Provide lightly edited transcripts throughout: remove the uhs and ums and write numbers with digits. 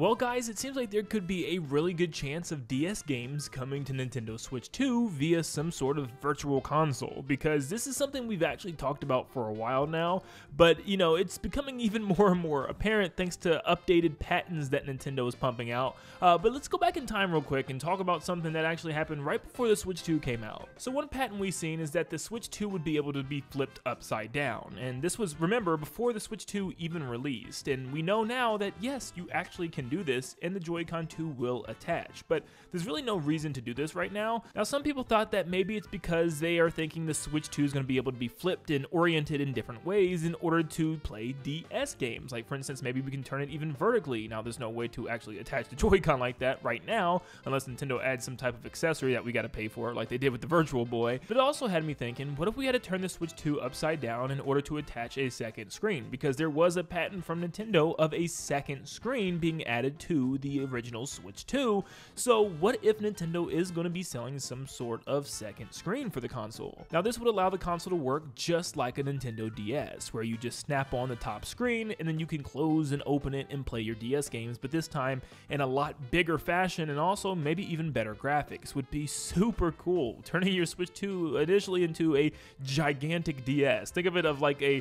Well guys, it seems like there could be a really good chance of DS games coming to Nintendo Switch 2 via some sort of virtual console, because this is something we've actually talked about for a while now, but you know, it's becoming even more and more apparent thanks to updated patents that Nintendo is pumping out. But let's go back in time real quick and talk about something that actually happened right before the Switch 2 came out. So one patent we've seen is that the Switch 2 would be able to be flipped upside down, and this was, remember, before the Switch 2 even released, and we know now that yes, you actually can do this and the Joy-Con 2 will attach, but there's really no reason to do this right now. Now some people thought that maybe it's because they are thinking the Switch 2 is going to be able to be flipped and oriented in different ways in order to play DS games. Like for instance, maybe we can turn it even vertically. Now there's no way to actually attach the Joy-Con like that right now, unless Nintendo adds some type of accessory that we got to pay for, like they did with the Virtual Boy. But it also had me thinking, what if we had to turn the Switch 2 upside down in order to attach a second screen? Because there was a patent from Nintendo of a second screen being added to the original Switch 2, so what if Nintendo is going to be selling some sort of second screen for the console? Now this would allow the console to work just like a Nintendo DS, where you just snap on the top screen and then you can close and open it and play your DS games, but this time in a lot bigger fashion, and also maybe even better graphics. Would be super cool, turning your Switch 2 initially into a gigantic DS. Think of it of like a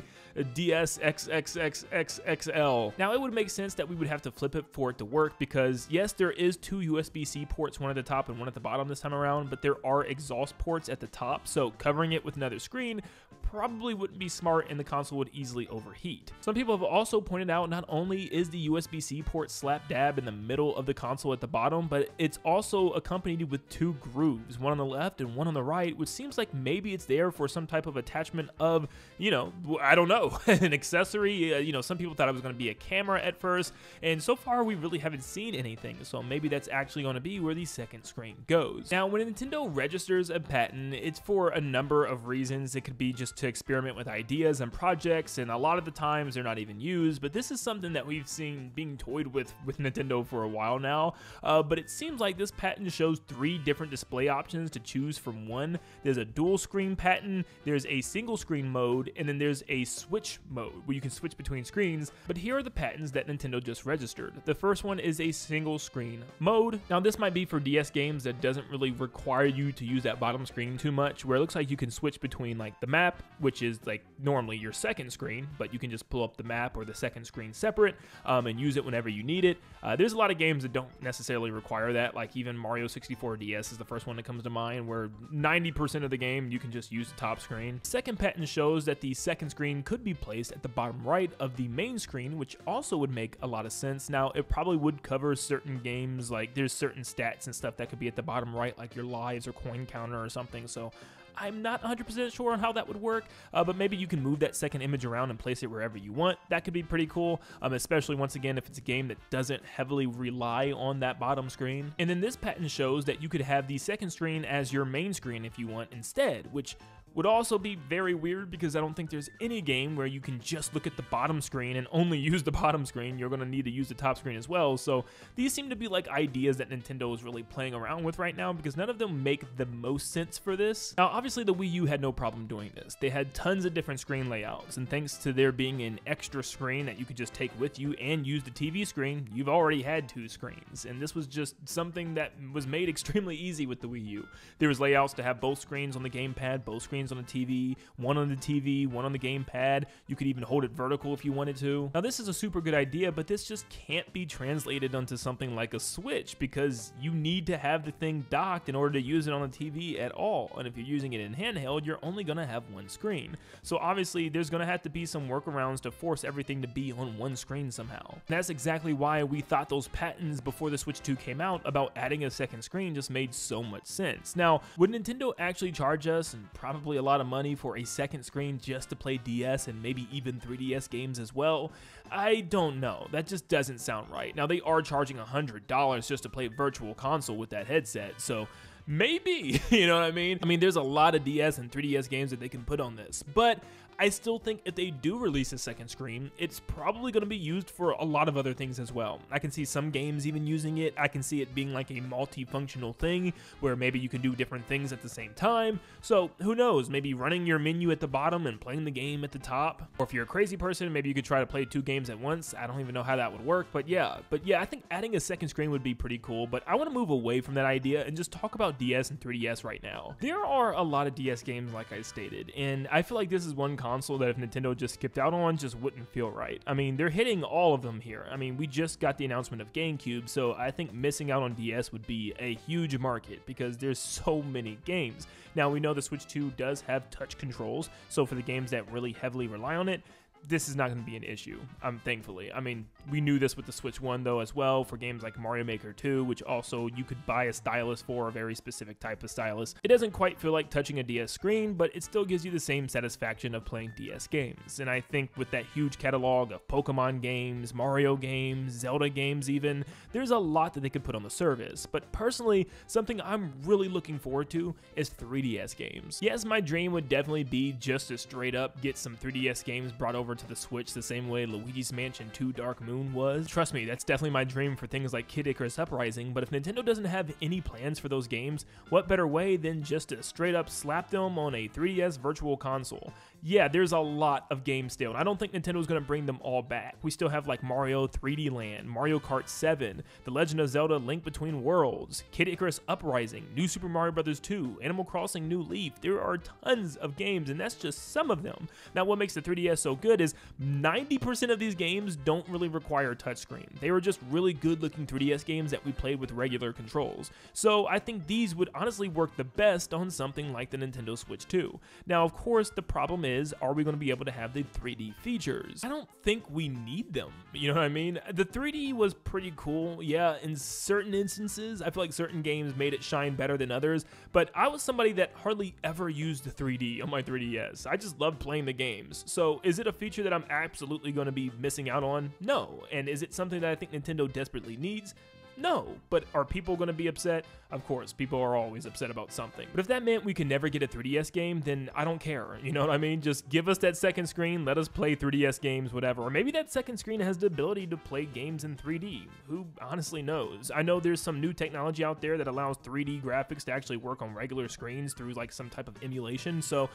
DS XXXXXL. Now it would make sense that we would have to flip it for it to work, because yes, there is two USB-C ports, one at the top and one at the bottom this time around, but there are exhaust ports at the top, so covering it with another screen probably wouldn't be smart and the console would easily overheat. Some people have also pointed out not only is the USB-C port slap dab in the middle of the console at the bottom, but it's also accompanied with two grooves, one on the left and one on the right, which seems like maybe it's there for some type of attachment of, you know, I don't know, an accessory. You know, some people thought it was going to be a camera at first, and so far we really haven't seen anything, so maybe that's actually going to be where the second screen goes. Now when Nintendo registers a patent, it's for a number of reasons. It could be just to experiment with ideas and projects, and a lot of the times they're not even used, but this is something that we've seen being toyed with Nintendo for a while now. But it seems like this patent shows three different display options to choose from. One, there's a dual screen patent, there's a single screen mode, and then there's a switch mode where you can switch between screens. But here are the patents that Nintendo just registered. The first one is a single screen mode. Now this might be for DS games that doesn't really require you to use that bottom screen too much, where it looks like you can switch between like the map, which is like normally your second screen, but you can just pull up the map or the second screen separate and use it whenever you need it. There's a lot of games that don't necessarily require that, like even Mario 64 DS is the first one that comes to mind, where 90% of the game you can just use the top screen. Second patent shows that the second screen could be placed at the bottom right of the main screen, which also would make a lot of sense. Now it probably would cover certain games, like there's certain stats and stuff that could be at the bottom right, like your lives or coin counter or something, so I'm not 100% sure on how that would work, but maybe you can move that second image around and place it wherever you want. That could be pretty cool, especially once again if it's a game that doesn't heavily rely on that bottom screen. And then this patent shows that you could have the second screen as your main screen if you want instead, which would also be very weird because I don't think there's any game where you can just look at the bottom screen and only use the bottom screen. You're going to need to use the top screen as well. So these seem to be like ideas that Nintendo is really playing around with right now, because none of them make the most sense for this. Now obviously the Wii U had no problem doing this. They had tons of different screen layouts, and thanks to there being an extra screen that you could just take with you and use the TV screen, you've already had two screens. And this was just something that was made extremely easy with the Wii U. There was layouts to have both screens on the gamepad, both screens on the TV, one on the TV, one on the gamepad. You could even hold it vertical if you wanted to. Now this is a super good idea, but this just can't be translated onto something like a Switch, because you need to have the thing docked in order to use it on the TV at all. And if you're using it in handheld, you're only going to have one screen. So obviously there's going to have to be some workarounds to force everything to be on one screen somehow. And that's exactly why we thought those patents before the Switch 2 came out about adding a second screen just made so much sense. Now, would Nintendo actually charge us, and probably a lot of money, for a second screen just to play DS and maybe even 3DS games as well? I don't know. That just doesn't sound right. Now they are charging $100 just to play Virtual Console with that headset, so Maybe, you know what I mean? I mean, there's a lot of DS and 3DS games that they can put on this, but I still think if they do release a second screen, it's probably going to be used for a lot of other things as well. I can see some games even using it. I can see it being like a multifunctional thing where maybe you can do different things at the same time. So who knows, maybe running your menu at the bottom and playing the game at the top. Or if you're a crazy person, maybe you could try to play 2 games at once. I don't even know how that would work, but yeah, I think adding a second screen would be pretty cool, but I want to move away from that idea and just talk about DS and 3DS right now. There are a lot of DS games like I stated, and I feel like this is one console that if Nintendo just skipped out on, just wouldn't feel right. I mean, they're hitting all of them here. I mean, we just got the announcement of GameCube, so I think missing out on DS would be a huge market because there's so many games. Now, we know the Switch 2 does have touch controls, so for the games that really heavily rely on it, this is not going to be an issue, thankfully. I mean, we knew this with the Switch 1, though, as well, for games like Mario Maker 2, which also you could buy a stylus for, a very specific type of stylus. It doesn't quite feel like touching a DS screen, but it still gives you the same satisfaction of playing DS games. And I think with that huge catalog of Pokemon games, Mario games, Zelda games even, there's a lot that they could put on the service. But personally, something I'm really looking forward to is 3DS games. Yes, my dream would definitely be just to straight up get some 3DS games brought over to the Switch the same way Luigi's Mansion 2 Dark Moon was. Trust me, that's definitely my dream for things like Kid Icarus Uprising, but if Nintendo doesn't have any plans for those games, what better way than just to straight up slap them on a 3DS Virtual Console? Yeah, there's a lot of games still, and I don't think Nintendo's going to bring them all back. We still have like Mario 3D Land, Mario Kart 7, The Legend of Zelda Link Between Worlds, Kid Icarus Uprising, New Super Mario Bros. 2, Animal Crossing New Leaf. There are tons of games, and that's just some of them. Now, what makes the 3DS so good is 90% of these games don't really require a touchscreen. They were just really good-looking 3DS games that we played with regular controls. So I think these would honestly work the best on something like the Nintendo Switch 2. Now, of course, the problem is, are we going to be able to have the 3D features? I don't think we need them. You know what I mean? The 3D was pretty cool. Yeah, in certain instances, I feel like certain games made it shine better than others, but I was somebody that hardly ever used the 3D on my 3DS. I just loved playing the games. So is it a feature that I'm absolutely going to be missing out on? No. And is it something that I think Nintendo desperately needs? No. But are people going to be upset? Of course, people are always upset about something. But if that meant we could never get a 3DS game, then I don't care. You know what I mean? Just give us that second screen, let us play 3DS games, whatever. Or maybe that second screen has the ability to play games in 3D. Who honestly knows? I know there's some new technology out there that allows 3D graphics to actually work on regular screens through like some type of emulation. So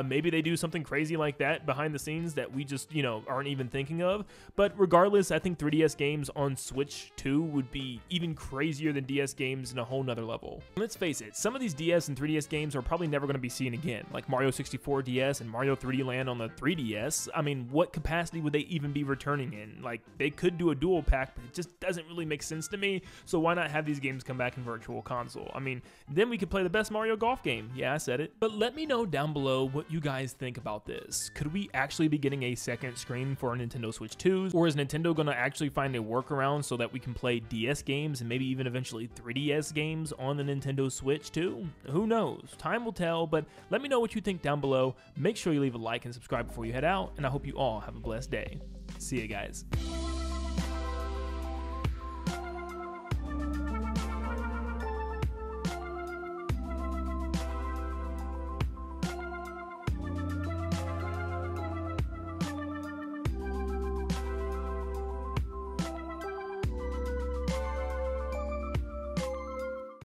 maybe they do something crazy like that behind the scenes that we just, you know, aren't even thinking of. But regardless, I think 3DS games on Switch 2 would be even crazier than DS games in a whole nother level. Let's face it, some of these DS and 3DS games are probably never going to be seen again, like Mario 64 DS and Mario 3D Land on the 3DS. I mean, what capacity would they even be returning in? Like, they could do a dual pack, but it just doesn't really make sense to me, so why not have these games come back in Virtual Console? I mean, then we could play the best Mario Golf game. Yeah, I said it. But let me know down below what you guys think about this. Could we actually be getting a second screen for our Nintendo Switch 2s, or is Nintendo going to actually find a workaround so that we can play DS games and maybe even eventually 3DS games on the Nintendo Switch too? Who knows? Time will tell, but let me know what you think down below. Make sure you leave a like and subscribe before you head out, and I hope you all have a blessed day. See you guys.